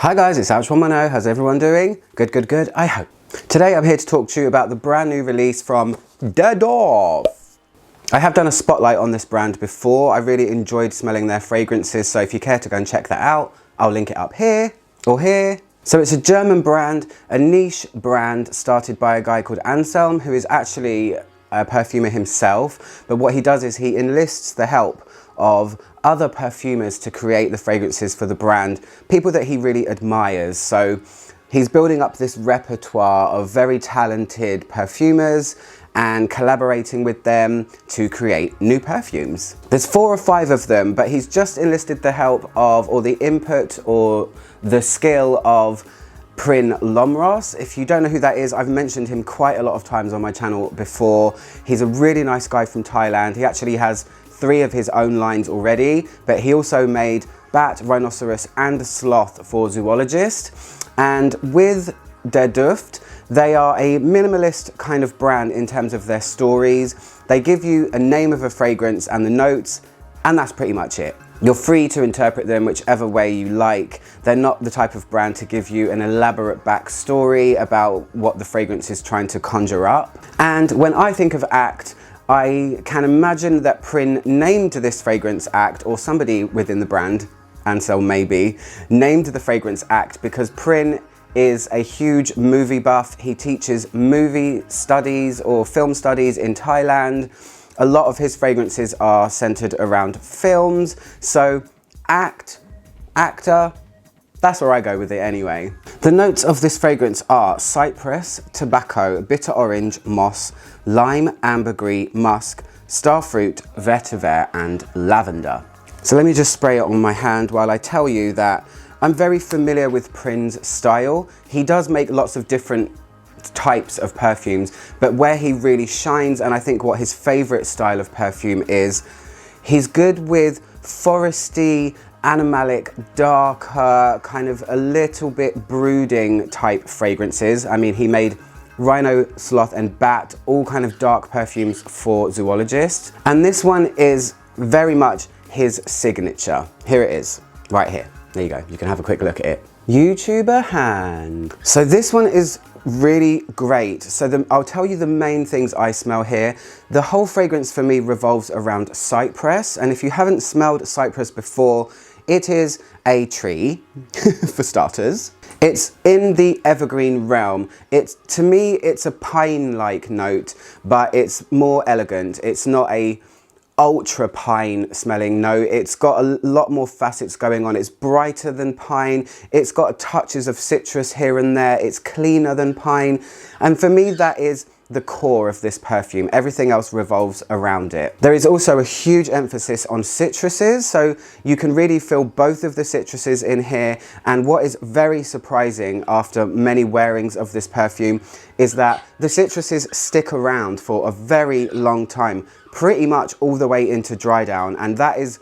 Hi guys, it's ALCHEMY. How's everyone doing? Good, good, good, I hope. Today I'm here to talk to you about the brand new release from Duft. I have done a spotlight on this brand before. I really enjoyed smelling their fragrances, so if you care to go and check that out, I'll link it up here or here. So it's a German brand, a niche brand started by a guy called Anselm, who is actually a perfumer himself, but what he does is he enlists the help of other perfumers to create the fragrances for the brand, people that he really admires. So he's building up this repertoire of very talented perfumers and collaborating with them to create new perfumes. There's 4 or 5 of them, but he's just enlisted the help of, or the input or the skill of Prin Lomros. If you don't know who that is, I've mentioned him quite a lot of times on my channel before. He's a really nice guy from Thailand. He actually has 3 of his own lines already, but he also made bat, rhinoceros and sloth for zoologists. And with their Duft, they are a minimalist kind of brand in terms of their stories. They give you a name of a fragrance and the notes, and that's pretty much it. You're free to interpret them whichever way you like. They're not the type of brand to give you an elaborate backstory about what the fragrance is trying to conjure up. And when I think of Act, I can imagine that Prin named this fragrance Act, or somebody within the brand, Ansel maybe, named the fragrance Act because Prin is a huge movie buff. He teaches movie studies or film studies in Thailand. A lot of his fragrances are centered around films. So Act, actor, that's where I go with it anyway. The notes of this fragrance are cypress, tobacco, bitter orange, moss, lime, ambergris, musk, starfruit, vetiver, and lavender. So let me just spray it on my hand while I tell you that I'm very familiar with Prin's style. He does make lots of different types of perfumes, but where he really shines, and I think what his favorite style of perfume is, he's good with foresty, animalic, darker, kind of a little bit brooding type fragrances. I mean, he made rhino, sloth and bat, all kind of dark perfumes for zoologists. And this one is very much his signature. Here it is, right here. There you go, you can have a quick look at it. YouTuber hand. So this one is really great. So I'll tell you the main things I smell here. The whole fragrance for me revolves around cypress. And if you haven't smelled cypress before, it is a tree, for starters. It's in the evergreen realm. To me, it's a pine-like note, but it's more elegant. It's not a ultra pine smelling note. It's got a lot more facets going on. It's brighter than pine. It's got touches of citrus here and there. It's cleaner than pine. And for me, that is the core of this perfume. Everything else revolves around it. There is also a huge emphasis on citruses, so you can really feel both of the citruses in here. And what is very surprising after many wearings of this perfume is that the citruses stick around for a very long time, pretty much all the way into dry down, and that is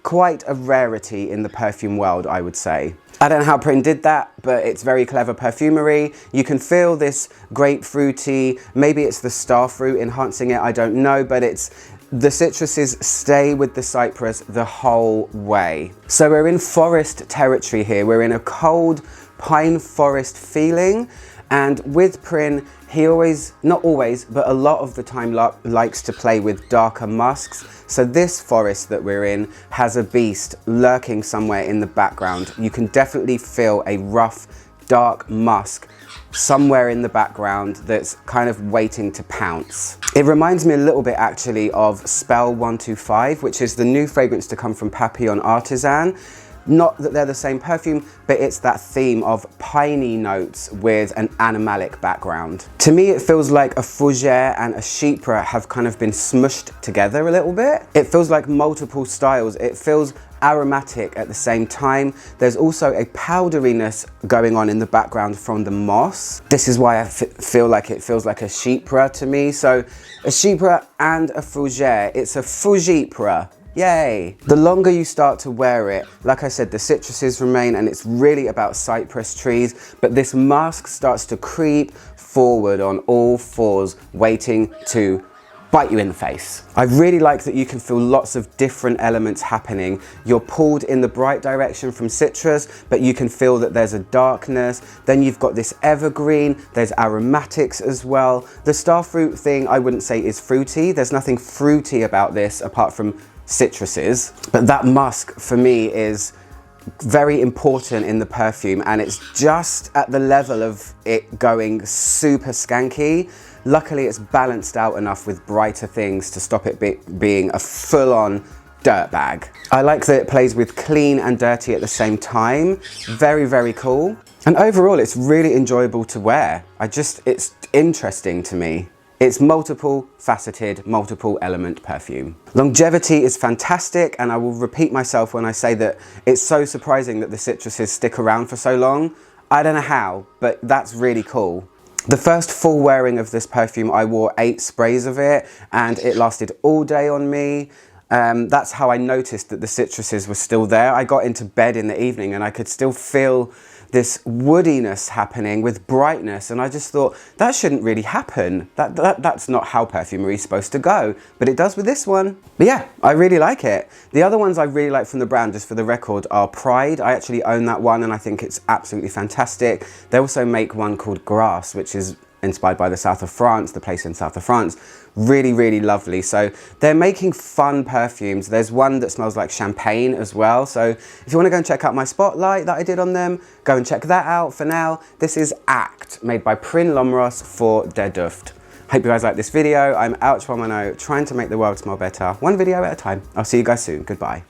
quite a rarity in the perfume world, I would say. I don't know how Prin did that, but it's very clever perfumery. You can feel this grapefruity, maybe it's the starfruit enhancing it, I don't know, but the citruses stay with the cypress the whole way. So we're in forest territory here. We're in a cold pine forest feeling, and with Prin, he always, not always, but a lot of the time likes to play with darker musks. So this forest that we're in has a beast lurking somewhere in the background. You can definitely feel a rough, dark musk somewhere in the background that's kind of waiting to pounce. It reminds me a little bit actually of Spell 125, which is the new fragrance to come from Papillon Artisan. Not that they're the same perfume, but it's that theme of piney notes with an animalic background. To me, it feels like a fougere and a chypre have kind of been smushed together a little bit. It feels like multiple styles. It feels aromatic at the same time. There's also a powderiness going on in the background from the moss. This is why I feel like it feels like a chypre to me. So a chypre and a fougere, it's a fougipre. Yay! The longer you start to wear it, like I said, the citruses remain and it's really about cypress trees, but this musk starts to creep forward on all fours, waiting to bite you in the face. I really like that you can feel lots of different elements happening. You're pulled in the bright direction from citrus, but you can feel that there's a darkness. Then you've got this evergreen, there's aromatics as well. The starfruit thing I wouldn't say is fruity. There's nothing fruity about this apart from citruses, but that musk for me is very important in the perfume, and it's just at the level of it going super skanky. Luckily it's balanced out enough with brighter things to stop it being a full-on dirtbag. I like that it plays with clean and dirty at the same time. Very, very cool. And overall it's really enjoyable to wear. It's interesting to me. It's multiple faceted, multiple element perfume. Longevity is fantastic, and I will repeat myself when I say that it's so surprising that the citruses stick around for so long. I don't know how, but that's really cool. The first full wearing of this perfume, I wore 8 sprays of it and it lasted all day on me. That's how I noticed that the citruses were still there. I got into bed in the evening and I could still feel this woodiness happening with brightness, and I just thought that shouldn't really happen. That's not how perfumery is supposed to go, but it does with this one. But yeah, I really like it. The other ones I really like from the brand, just for the record, are Pride. I actually own that one and I think it's absolutely fantastic. They also make one called Grass, which is inspired by the south of France, the place in south of France. Really, really lovely. So they're making fun perfumes. There's one that smells like champagne as well. So if you want to go and check out my spotlight that I did on them, go and check that out. For now, this is Act, made by Prin Lomros for Duft. Hope you guys like this video. I'm ALCHEMY, trying to make the world smell better, one video at a time. I'll see you guys soon. Goodbye.